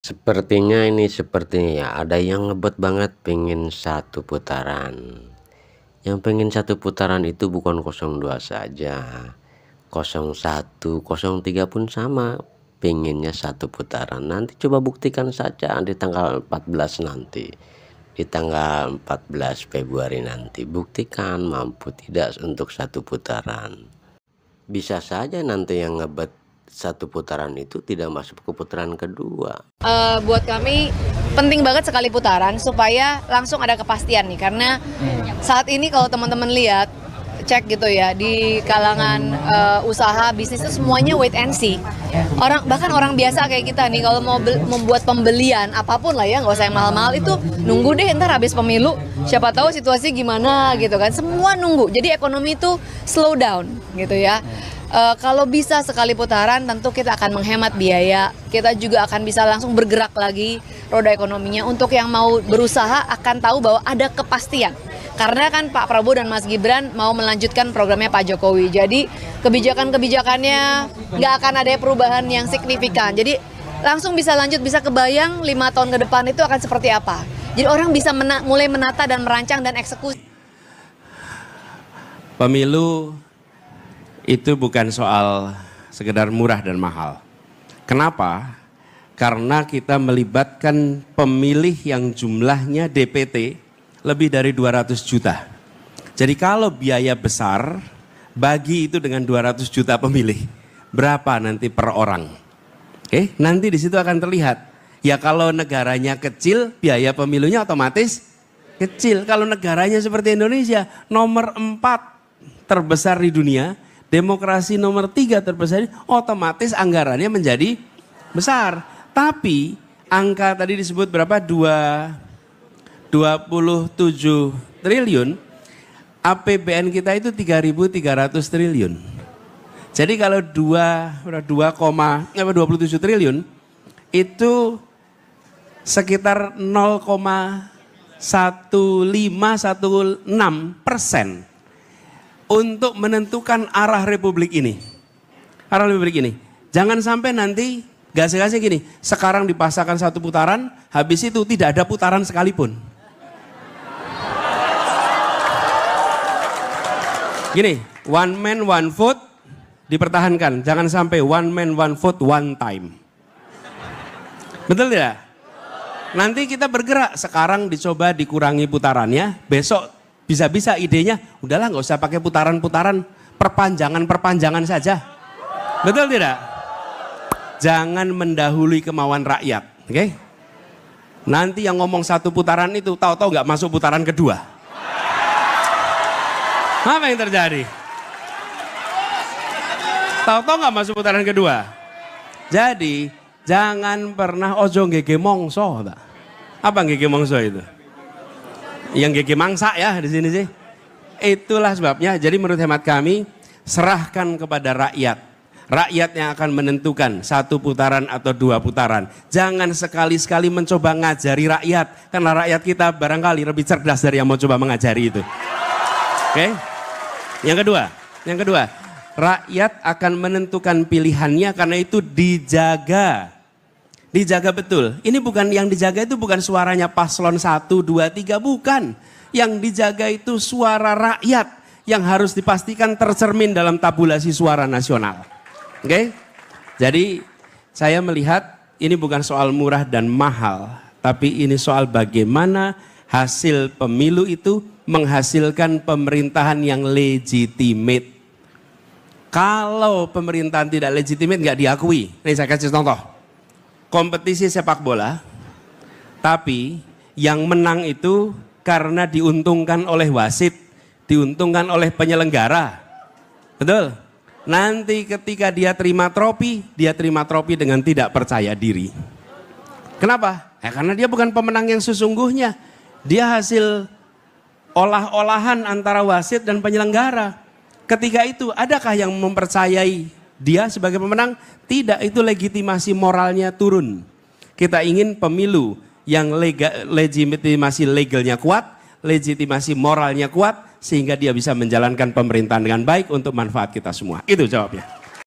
Sepertinya sepertinya ada yang ngebet banget pengen satu putaran. Yang pengen satu putaran itu bukan 02 saja, 01, 03 pun sama, pengennya satu putaran. Nanti coba buktikan saja di tanggal 14 nanti, di tanggal 14 Februari nanti, buktikan mampu tidak untuk satu putaran. Bisa saja nanti yang ngebet satu putaran itu tidak masuk ke putaran kedua. Buat kami penting banget sekali putaran supaya langsung ada kepastian nih, karena saat ini kalau teman-teman lihat cek gitu ya di kalangan usaha bisnis itu semuanya wait and see. Bahkan orang biasa kayak kita nih kalau mau membuat pembelian apapun lah ya, nggak usah yang mahal-mahal, itu nunggu deh ntar habis pemilu siapa tahu situasi gimana gitu kan, semua nunggu. Jadi ekonomi itu slow down gitu ya. Kalau bisa sekali putaran tentu kita akan menghemat biaya, kita juga akan bisa langsung bergerak lagi roda ekonominya. Untuk yang mau berusaha akan tahu bahwa ada kepastian, karena kan Pak Prabowo dan Mas Gibran mau melanjutkan programnya Pak Jokowi. Jadi kebijakan-kebijakannya nggak akan ada perubahan yang signifikan. Jadi langsung bisa lanjut, bisa kebayang 5 tahun ke depan itu akan seperti apa. Jadi orang bisa mulai menata dan merancang dan eksekusi. Pemilu itu bukan soal sekedar murah dan mahal. Kenapa? Karena kita melibatkan pemilih yang jumlahnya DPT lebih dari 200 juta. Jadi kalau biaya besar, bagi itu dengan 200 juta pemilih, berapa nanti per orang? Oke, nanti di situ akan terlihat. Ya kalau negaranya kecil, biaya pemilunya otomatis kecil. Kalau negaranya seperti Indonesia, nomor 4 terbesar di dunia, demokrasi nomor 3 terbesar, otomatis anggarannya menjadi besar. Tapi angka tadi disebut berapa? 27 triliun, APBN kita itu 3.300 triliun. Jadi kalau 27 triliun itu sekitar 0,1516% untuk menentukan arah republik ini. Arah republik ini. Jangan sampai nanti gasnya gini, sekarang dipasangkan satu putaran, habis itu tidak ada putaran sekalipun. Gini, one man one vote dipertahankan. Jangan sampai one man one vote one time. Betul tidak? Nanti kita bergerak, sekarang dicoba dikurangi putarannya, besok bisa-bisa idenya, udahlah nggak usah pakai putaran-putaran, perpanjangan saja. Betul tidak? Jangan mendahului kemauan rakyat, oke? Nanti yang ngomong satu putaran itu tahu-tahu nggak masuk putaran kedua. Apa yang terjadi? Tahu-tahu nggak masuk putaran kedua. Jadi jangan pernah ojo ngege mongso. Apa ngege mongso itu? Yang gigi mangsa ya di sini sih. Itulah sebabnya. Jadi menurut hemat kami, serahkan kepada rakyat. Rakyat yang akan menentukan satu putaran atau 2 putaran. Jangan sekali-sekali mencoba ngajari rakyat, karena rakyat kita barangkali lebih cerdas dari yang mau coba mengajari itu. Oke? Yang kedua, rakyat akan menentukan pilihannya, karena itu dijaga. Dijaga betul. Ini bukan yang dijaga, itu bukan suaranya paslon 1, 2, 3, bukan. Yang dijaga itu suara rakyat yang harus dipastikan tercermin dalam tabulasi suara nasional. Oke? Jadi saya melihat ini bukan soal murah dan mahal, tapi ini soal bagaimana hasil pemilu itu menghasilkan pemerintahan yang legitimate. Kalau pemerintahan tidak legitimate nggak diakui. Ini saya kasih contoh. Kompetisi sepak bola, tapi yang menang itu karena diuntungkan oleh wasit, diuntungkan oleh penyelenggara. Betul? Nanti ketika dia terima trofi dengan tidak percaya diri. Kenapa? Ya karena dia bukan pemenang yang sesungguhnya. Dia hasil olah-olahan antara wasit dan penyelenggara. Ketika itu, adakah yang mempercayai dia sebagai pemenang? Tidak, itu legitimasi moralnya turun. Kita ingin pemilu yang legitimasi legalnya kuat, legitimasi moralnya kuat, sehingga dia bisa menjalankan pemerintahan dengan baik untuk manfaat kita semua. Itu jawabnya.